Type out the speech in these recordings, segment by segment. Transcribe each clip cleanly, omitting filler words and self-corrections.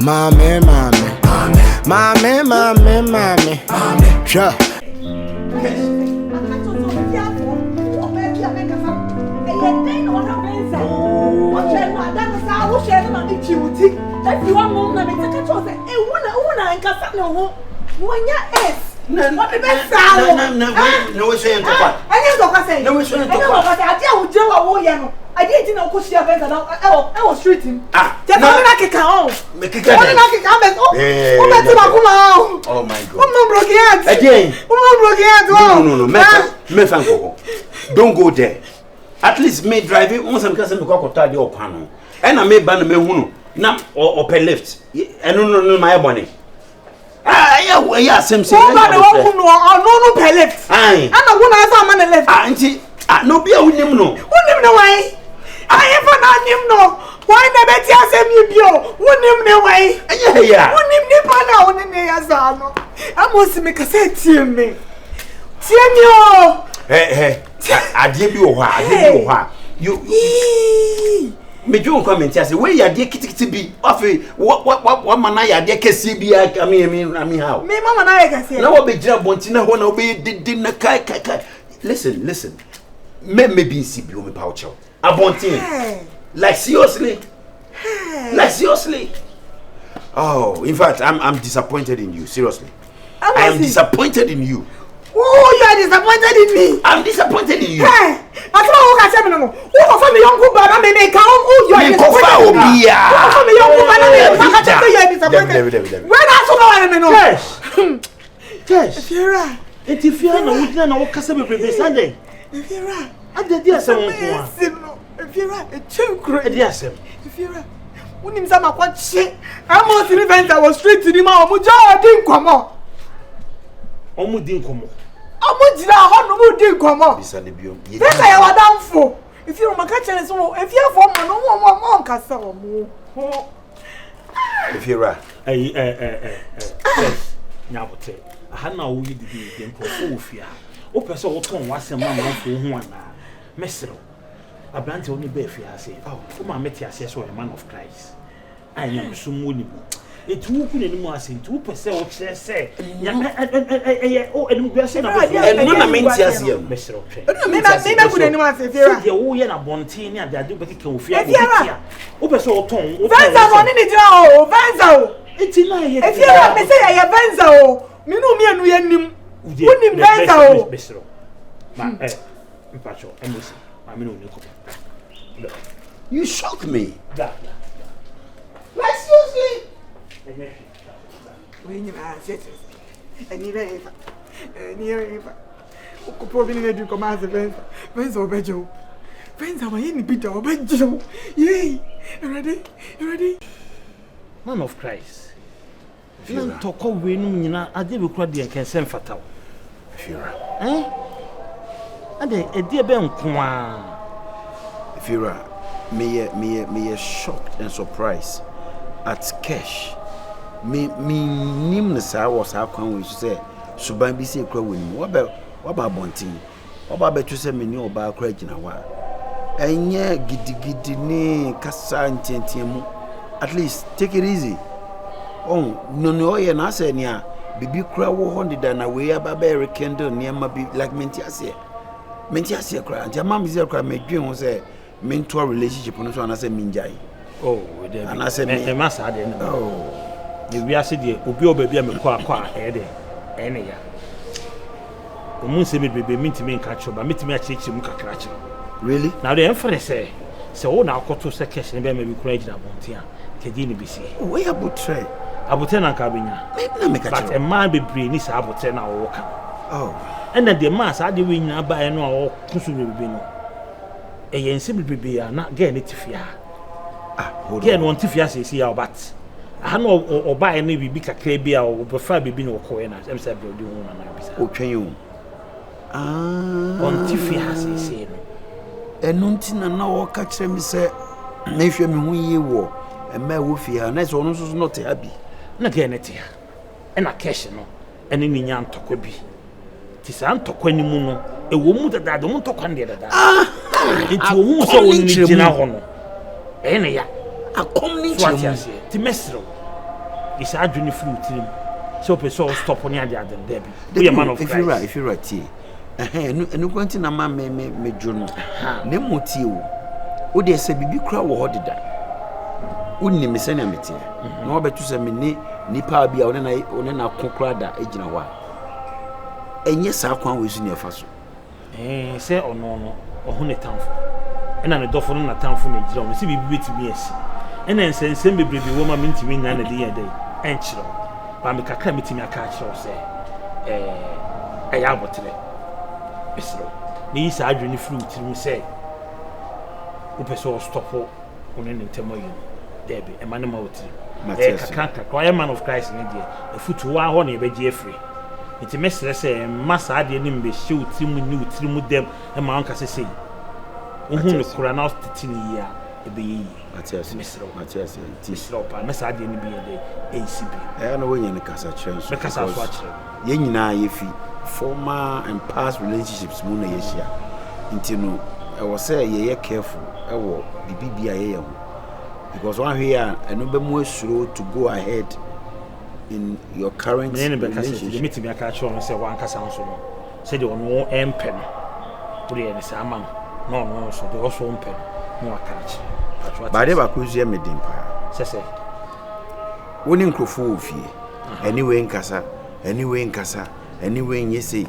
Mame. Sure. I didn't know who she had. I was treating. Oh my God. No. Don't go there. At least me drive it once I'm going to go to your panel. And I may ban me now or pay lift. And no, my money. Yeah, same thing. No pay lift. I don't want to left. Auntie, no be a winning no. Why? I ever not him no. Why never tell them you bio? Wouldn't him no way. Yeah. Wouldn't him nip on in the Azano. I must make a set to me. Hey. I did you You me don't come and say where you dear kitty be off what man I dear KCB I mean how. Me mama na can say. Now be job wanting one obey dinner kai. Listen. Maybe CB me pouch. Abontin. Like seriously? Oh, in fact, I'm disappointed in you. Seriously, I am disappointed in you. Oh, you are disappointed in me. I'm disappointed in you. Hey, I don't know what I said. Who from the young woman? I mean, they come. Oh, you are disappointed. Who from the young woman? I mean, you are disappointed. When I saw no one, Yes. If you're not, we don't know what customer be Sunday. If you're right, I did yes, if you're right, it's too great. Yes, if you're right, when him sama kwa shit, I'm on the event. I was straight to the man. Mujo didn't come on. Omu didn't come on. Omu didn't come on. This is the biom. This I was down for. If you're my catcher, if you're for man, no more castle. If you're right, now I had now we did the Infofia. O person what on was a man for one Messero. A brand only bear say, oh, my Metias, yes, or a man of Christ. I am so money. It won't put any more saying 2% what she say. Oh, and we are saying, and none of Metias, Messero. Maybe I couldn't answer if you're a woman of Bontina, they do better kill fear. Open so tongue, Vanza running it out, Vanza. It's in my head. If you're a Messiah, Vanza, me no me and we end him. Wouldn't Vanza. Pacho, embassy. I mean, you shock me. That. Let's use when you are set, and near Eva. Probably do command the Vens or Bejo. Vens are my any bit of Bejo. Yay, you ready? Man of Christ. None talk of winning, I did record the consent fatal. Eh? And a dear Ben Kuma. Fira, me shocked and surprised at cash. Me nimness I was how can we say Suban be say crowing. What about Bontin? What about to say me new about cracking a while? And yeah, giddy ne Cassan Tientimu. At least take it easy. Oh, no, and I said, yeah, baby crow 100 and away about Barry Kendall near my be like Mentiasia. Mentiasia cry, and your mom is a cry, my dream was a mentor relationship on so and I said Minjai. Oh, and I said, oh, if we are sitting, Ubio baby, I'm a quack head, any ya. The moon seemed to be meant to me catch you, but meet me at Chichimuka catch you. Really? Now the emperor say, so now got to second and maybe courage about here. Kedini BC. We are butray. Abutena Cabina. Maybe but a man be brain is Abutena walker. Oh, and then the mass I did win by no or Kusubino. A yen simply be not getting it to fear. Again, one Tifia says here, but I know or buy any big a crabia or prefer be no coin as I'm saying, okay, you. On Tifia says here. And nothing and now catch me say, if you mean we war. And my woofy, and that's almost not happy. Not getting here. And a cash, no, and in Yan Tokobi. Tis Antoqueni Muno, a woman that I don't talk on the other. It's a woman so in Honor. Any ya, a coming to Messero. It's a journey through team. So person stop on the other there. Be a man of Christ. If you're right here. No going to na ma me jono. Ne moti o. O de se bibi kra wo hodeda. Wonni me sene mete. Na obetu se me ni nipa bia one na kokra da egina ho a. Enye sa kwan we su ne fa so. Say ono ohu ne tamfo. Ena ne dofo no na tamfo na gira o se bibi betimi asi. Ena ensensem bebrebe wo ma mentimi nya na de ye dey. Enchiro. Ba me kakra metimi aka chiro se eya abotre. Esro. Ni isa adwene fruit mu say. O person stop on any ntemo yi. Debi e man ma otiri. Kakra kwa man of Christ ni de. E futu wa ho na e beje afri. Nti mesere say masa ade ni mbe hye otiri mu ni otiri mu dem e ma anka sesei. Ohun ne kura na titini ya e be yi. Matias. Ti sro pa masa ade ni bi e de ACB. E na wonya ne kasa chren so. Be kasa so a chere. Ye nyina ye fi former and past relationships mu na ye hia. Nti no I was say ye careful ewo bibibia ye ho because one here and no be more slow to go ahead in your current relationship. The meeting me aka cho me say wan kasa nso no say the ono empe no puri e say amam no so the also empe no aka ba de ba ko zia me din pa say woni nkrofo ofie anyway nkasa anyway nyese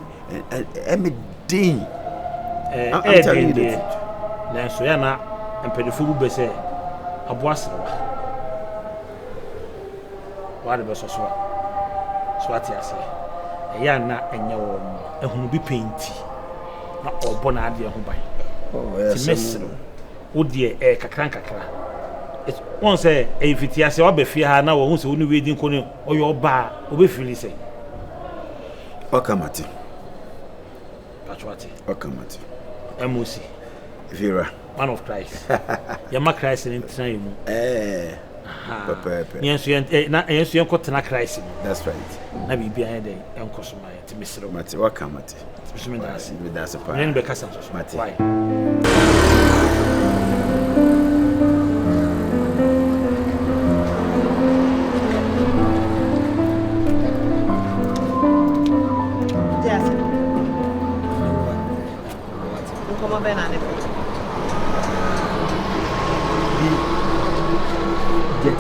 me din I'm telling you that. Na so ya na empedefo bu be say aboasrewa wade be so ati ase ya na enye wo ehunu bi penti na obo na ade ho ban ti mesro wo de kakran it won say e fiti ase wo be fie ha na wo hu se wo ni wedi nko ni oyo oba obefili say wakamati MOC Vera man of Christ. Yama Christ in train mu. Papa. Na yenso yen kotena Christ. That's right. Na bibia he dey enkoso mai ti misiro. Mate wakamati. Bismi dasi. Me dasi pa. Nen be kasa so. Mate. Why?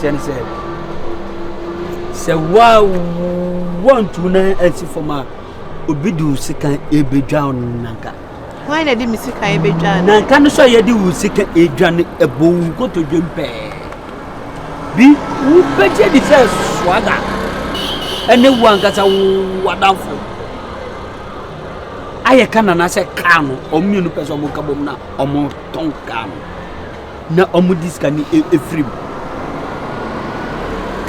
Jetty said, "So wow, want to know as if for my obidu sikan ebejan nanka." Why na di misika ebejan? Nanka no so ye di usika edwan ebo go to dwempe. Bi u beje di se swaga. Ene wankasa wadafo. Aye kana na se kanu omienu pese omo kabom na omo ton kanu. Na omo diskani efrim.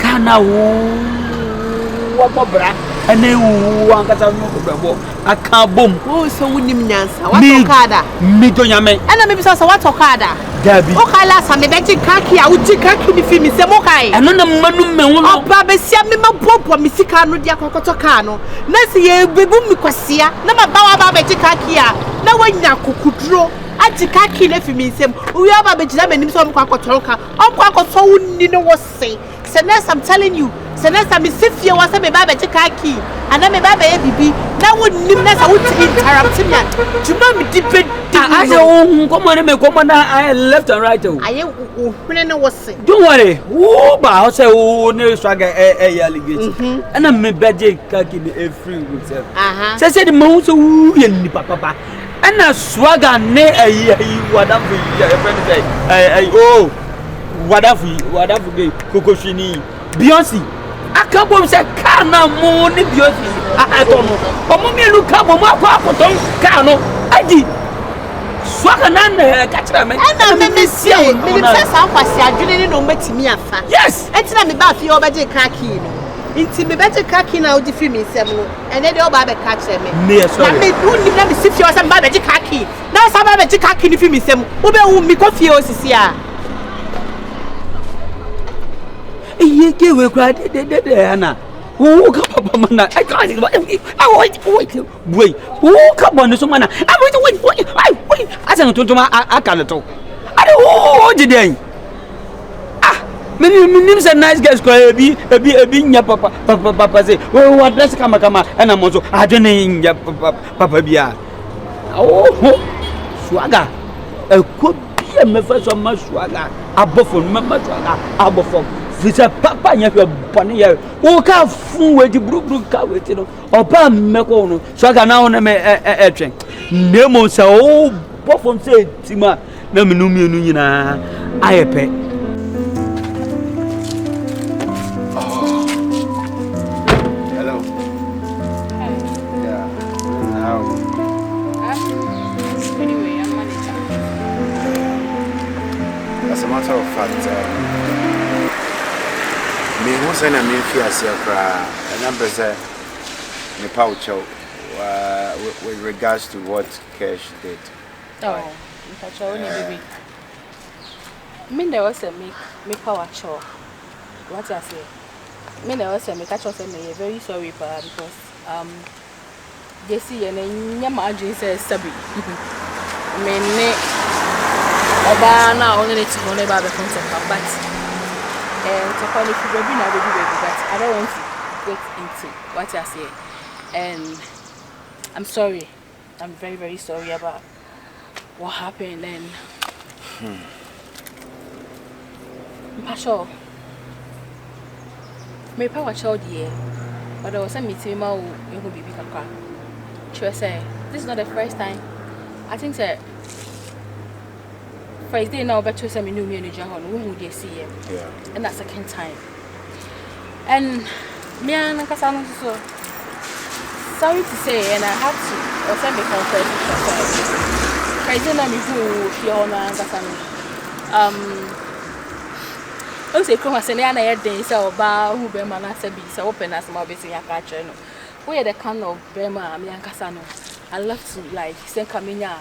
Kana wo bobra ene wo ankasa no bobra aka bom Wo so wunim nyansa watokada mi to nyame ena me bisa so watokada dabi o kala sa me beji kaki a uti kaki ni fi mi se mo kai eno na manu me wo oba besia me mabobo mi sika no dia kokotoka no na se ye bebu mi kwasia na mabawa ba beji kaki a na wanya kokuduro ati kaki le fi mi nsem uwi aba beji na manim so mo kwakotoroka o kwakoto wuni no wo se Senes, I'm telling you, Senes, I'm if you was a baby kaki, and I'm a baby bibi. That would nimness, I would interrupt him. To not depend. I say, come on, I left and right. I was saying, don't worry. Oh, but I say, oh, no swagger, alligator. And I'm a baby kaki, a free with her. So I said, the most of papa. And a swagger, nay, whatever your friend say, oh. Whatever gay Kokoshini Beyonce I can't believe say kana mo ni Beyonce I don't know omo mi lu ka mo akwa akoton ka no adi swaka nan kachira me na me say me say sa kwasi adwene ni no matimi afa yes entina me ba fi obaje kaki no inti me beje kaki na odi fi mi nsem no ene de oba be ka kire me me sorry na me uni na me sifi o se ba beje kaki na sa ba beje kaki ni fi mi nsem wo be wu mi ko fie osisi a Ye give we cry Anna. Who come up man? I can't wait. Who come on so man? I wait. I don't to my I can't talk. I don't did Minim say nice girls ko ebi nya papa say we dress kama na mo so adwene nya papa bia oh swaga ko bia me fa so ma swaga abofo me ma swaga abofo fisa papa nya hwe bone ye wo ka fun we di brubru ka we ti no oba me ko no swaga na wona me etwen nemo say o bofo say tima na me no mienu nyina ayepe. As a matter of fact, me who send a me fears and I'm present in the pouch with regards to what Cash did. Oh, baby. Me never say me power show. What I say? Me never say me catch us me very sorry because Jesse and Yama says Sabi. Me Oba na only need to know about the concept, but to call it baby now baby, but I don't want to get into what I say. And I'm sorry. I'm very, very sorry about what happened. And Pasha, my power child here, but there was a meeting ma who be big a she say this is not the first time. I think that first day now, but you say me new me Jahan, who they see him, and that's second time. And me and Kasano so sorry to say, and I have to send me confrontation. First day me who Fiona Kasano. I say come and say na na day say oba who be man say be say open as my be say catch no. We are the kind of Bema me and Kasano. I love to like send Kaminya.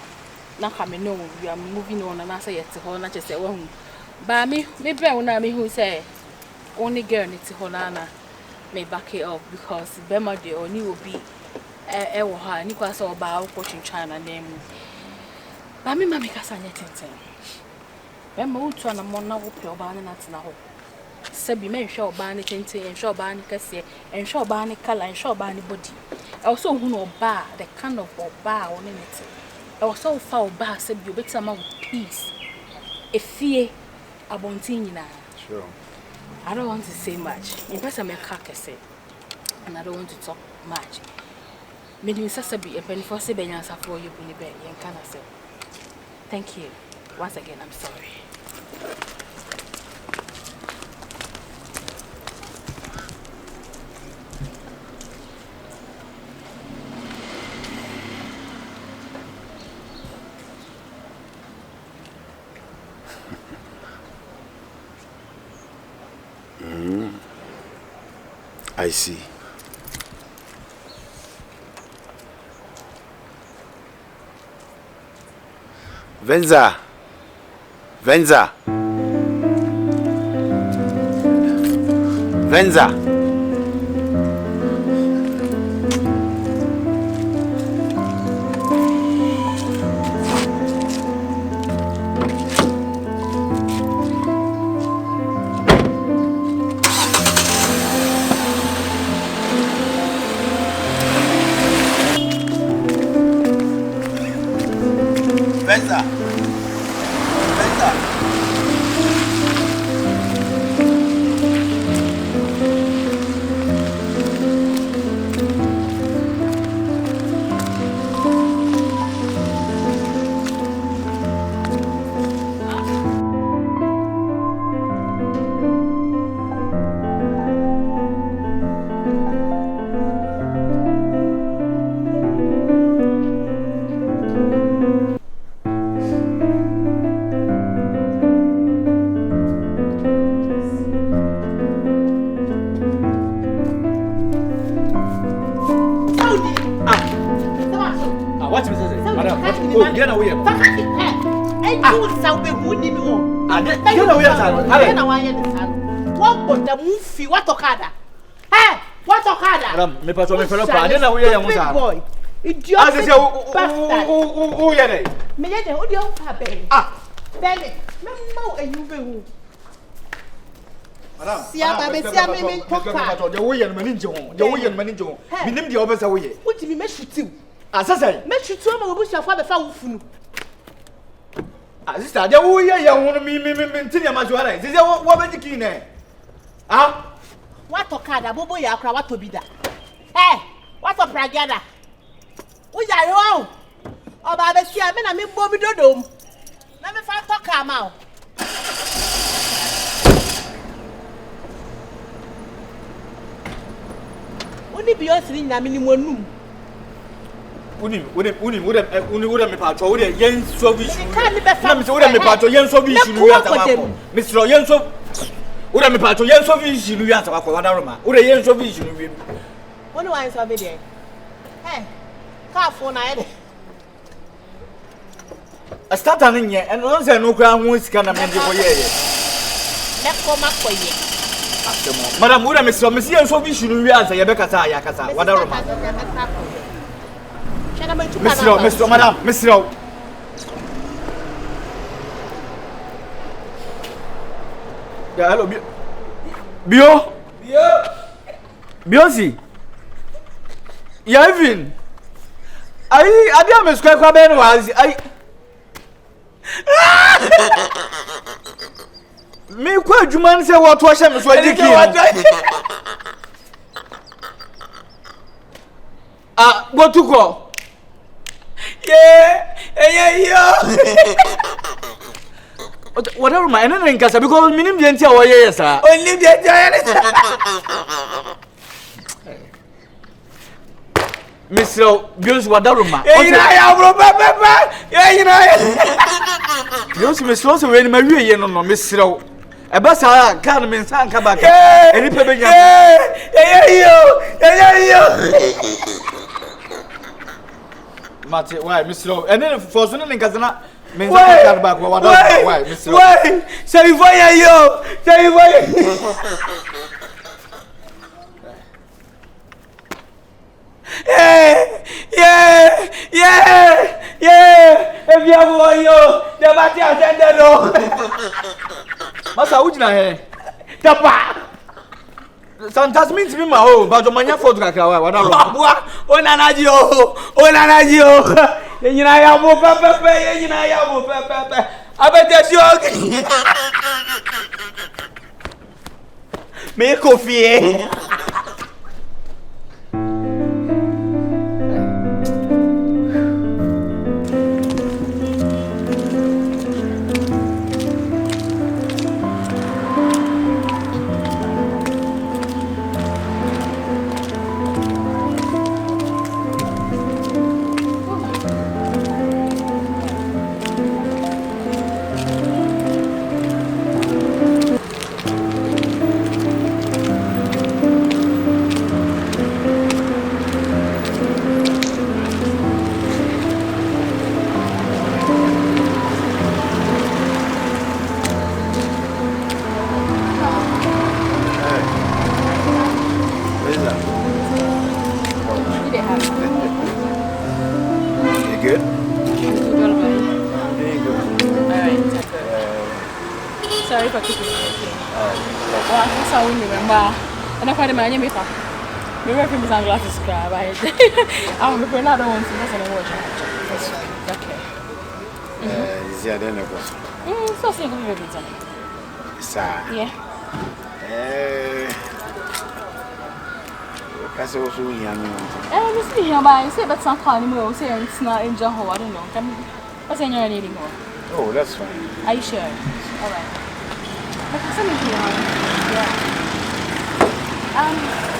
Na kame no we are moving on and I say yet ho na che say wo ba me be na me who say only girl need to na me back it up because Bema dey oni obi e wo ha ni kwa say oba wo chin na name ba me mama ka sanya tenten Bema wo tu na mo na wo pe oba na tina ho sabi me hwe oba na tenten hwe oba na kase hwe oba na color hwe oba na body also hu no oba the kind of oba won it I was so far back, said you better amount of peace. A fear abonting now. Sure. I don't want to say much. In person, I'm a carcass, and I don't want to talk much. Maybe Sasabi, a penny for Sabinians for you, Bunny Bay, and can I say? Thank you. Once again, I'm sorry. I see. Venza. Venza. Venza. Venza. Venza. Get away. And you will sound be wounded. Get away. What but the movie? What Okada? Hey, what Okada? Me pass me fellow pa. Then we are boy. Idiot. I say who ya dey? Me ya dey. Who dey on pa be? Ah. Bele. Me mau e you be who? Sia ba be sia me toka. The way and manager home. The way and manager home. Me name the officer way. What do you me shoot you? Asasa. Me shoot you ma obusia fa be fa wufunu. Sister, the way ya won me tin ya majuara. Is what be kin eh? Ah? What toka da bobo ya akra what obida. Eh, what pragada? Wo ya yo. Oba be sia me na me bobi dodom. Na me fa toka ma o. Oni bi o siri nyame ni monum. Uni me patro wo de yen so bi issue. Na me say wo de me patro yen so bi issue ya tabako. Mr. yen so wo de me patro yen so bi issue ya tabako wada roma. Wo de yen so bi issue wi. Oni wan so be there. Eh. Ka fo na ye. A start an nye and no say no kra ho sika na me de ko ye. Le ko makoye. Madam, wo de me so me yen so bi issue wi answer ye be kasa ya kasa wada roma. Mr. Madam, Mr. Yeah, hello, Bio. Biosi. Yeah, even. I be am square kwa ben was Me kwa adwuma say what wa hye me so adiki. Ah, what to go? Whatever my enemy because minimum the entire way, sir. Only the Mr. Bios Wadaruma. Bios Miss Rosa when my way, no, Mr. A bassa can't mean Sanka back. Any paper. Mate, why, Mr. And then for Sunan and Kazana means back. Why, Mr. Why? Say, why are you? Say, why? Yeah. If you have you, the Mati attended. Massa, which na Tapa. Santas means me my home, but the mania for the car. What are Onanagio. You know, I have more pepper. You know, I have more pepper. I bet that's your make coffee. Sorry for keeping you waiting. Well, I guess I won't remember. And I find my name is maybe I can some glasses crab. I'm afraid I don't want to listen and watch. Okay. Is there then a question? So say good baby. Sir. Yeah. Kasi also young. You see here by say but some kind of say it's not in John I don't know. What's in your name more? Oh, that's fine. Are you sure? All right. But for some here, yeah.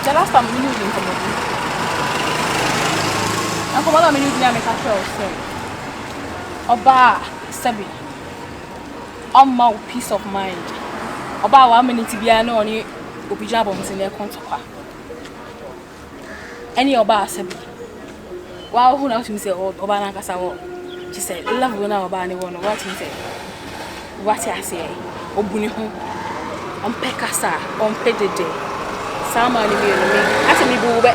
The last time we used in Comedy. And for what I'm using, I make a show. Oba Sabi. On my peace of mind. Oba 1 minute to be an only Obijabons in their contour. Any Oba Sabi. Wow, who knows himself Oba Nakasawa? She said, love when I Oba anyone, what he said. What I say, Obunihu, on Pekasa, on Pedede, Sama, I said, me boo,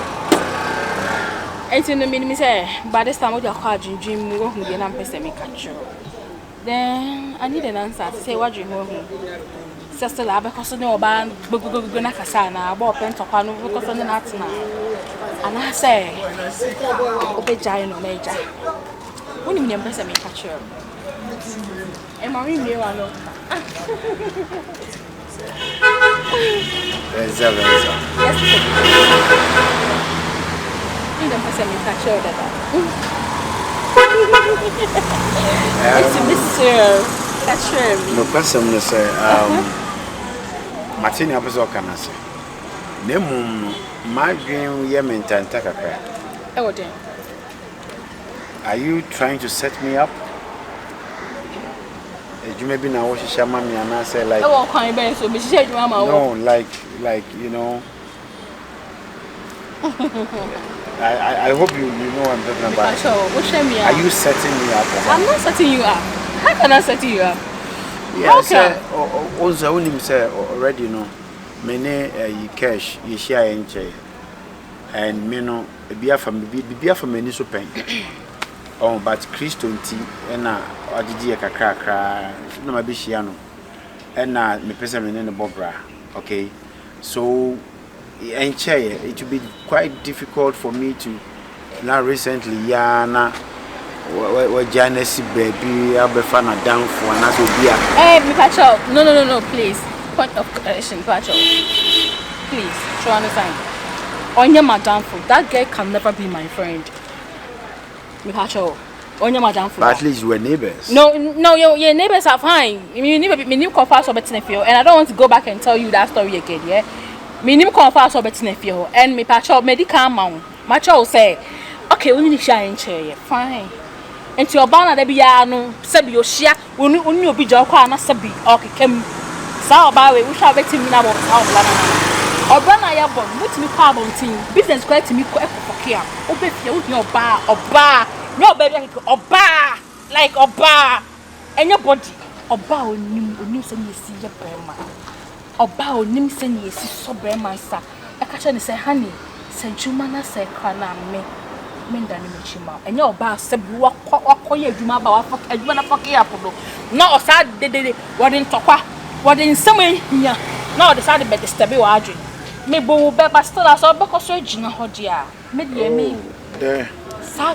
and in the minute, say, by this time, what you're calling dream, we won't be an person catch you. Then I need an answer to say what you want. Sister la because no ban go na kasa na abo pen to kwa no because no na tena. And I say obejai no meja. Woni mi nyamba se me ka chere. E ma wi mi wa no. Venza. Yes. Ni nyamba se me ka chere dada. It's a mystery. That's true. No person no say Martin abezo kana say. Na mum my dream ye mentanta kakra. E wo den. Are you trying to set me up? You maybe now what she mami and I say like Oh, kind ben so me she mama. No, like you know. I hope you know what I'm talking about. Sure. Are you setting me up? I'm not setting you up. How can I set you up? Yeah, sir. Also, only say already you know. Many you cash you share in chair, and me no be from many so pain. Oh, but Christian tea and Ajiji kakra no my bishiano and me person in the bobra. Okay, so in chair it will be quite difficult for me to now recently yana what Janice baby I'll be fan of down for and that's will be hey me pacho no please point of correction pacho please try understand on your madam for that girl can never be my friend. But at least we're neighbors. No, your neighbors are fine. Me need confess about Tinefio, and I don't want to go back and tell you that story again. Yeah, me need confess about Tinefio, and me pacho medical mount. My child say, okay, we need to share in chair. Fine. And to your banner, there be no sabi yoshia. Uni obi joko na sabi. Okay, kem. Sa obawe, we shall bet him now about how blana. Obrana ya bon, muti mi kwa bon team. Business quite me ko ekofokia. Obe fie wo ni oba. No baby oba like oba. Anybody oba onim se ni esi ye brema. Oba onim se ni esi so brema sa. E ka che ni say honey, say juma na say kana me nda ni mechima. Enye oba se bi wakoye adwuma ba wafok adwuma na fokia apodo. No osa de wodi ntokwa. Wodi nsem ehia. No de sa de be disturb wa adwen. Me bo be ba still as obeko so gina ho dia. Me de me. The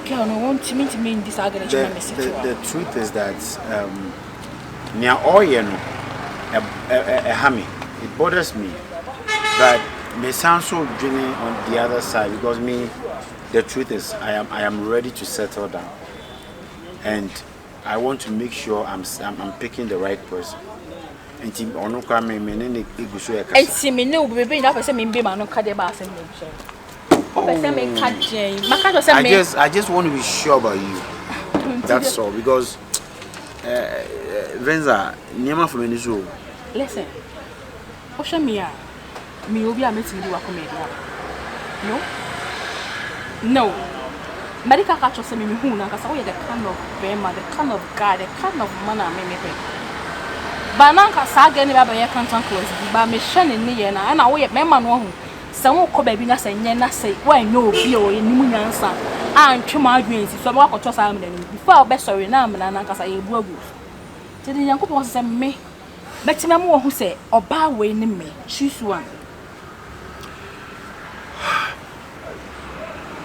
truth is that near all a hammy, it bothers me, but may sound so dreamy on the other side because the truth is I am ready to settle down, and I want to make sure I'm picking the right person. And team ono kwa me ne igusu e kasa. And see me no baby na person me be ma no ka de ba asem dem share. I just want to be sure about you. That's all because Venza niema for me so. Listen. Osha me obi a meeting do akomedia. No. Medical catch say me hu na kasa we the kind of bema, the kind of guy, the kind of man I me pe. Ba na kasa ga ni ba ba ye kantan close ba me hwe ne ne ye na we me ma no hu. Some ko baby na say nya na say when no bi o enimu nyansa antwe ma adwen si so ma kwato sa am na before be sorry na am na kasa ye bu agu ti di yankopon say me betima mo hu say oba we ni me choose one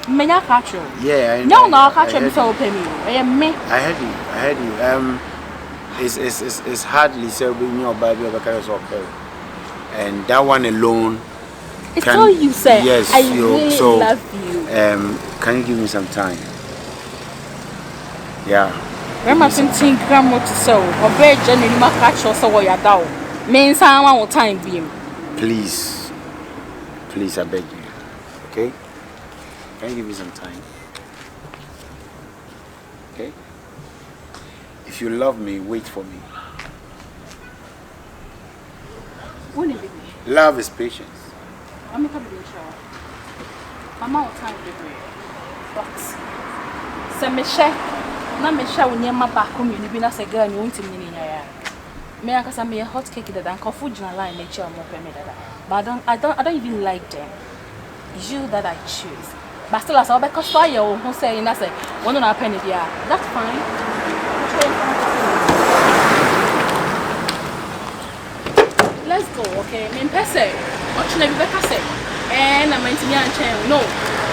menya catch yeah no catch me so pay me me I heard you it's hardly so be your baby over kind of and that one alone. It's all you say. Yes, I really love you. Can you give me some time? Yeah. Remember 15 grams to sell. Or very genuine, my catch or so you're down. Means I want time beam. Please, I beg you. Okay? Can you give me some time? Okay? If you love me, wait for me. Love is patience. I'm not going to be sure. I'm out of time, baby. But, so me share when you're my back home, you've been as a girl, you want to mean in your eye. Me, I guess I'm a hot cake that I'm called food in a line, nature, I'm not permitted. But I don't even like them. It's you that I choose. But still, as I'll be because for you, who say, and I say, one on our penny, that's fine. let's go, okay? Me pese. What should I be better say? And I'm going to be no.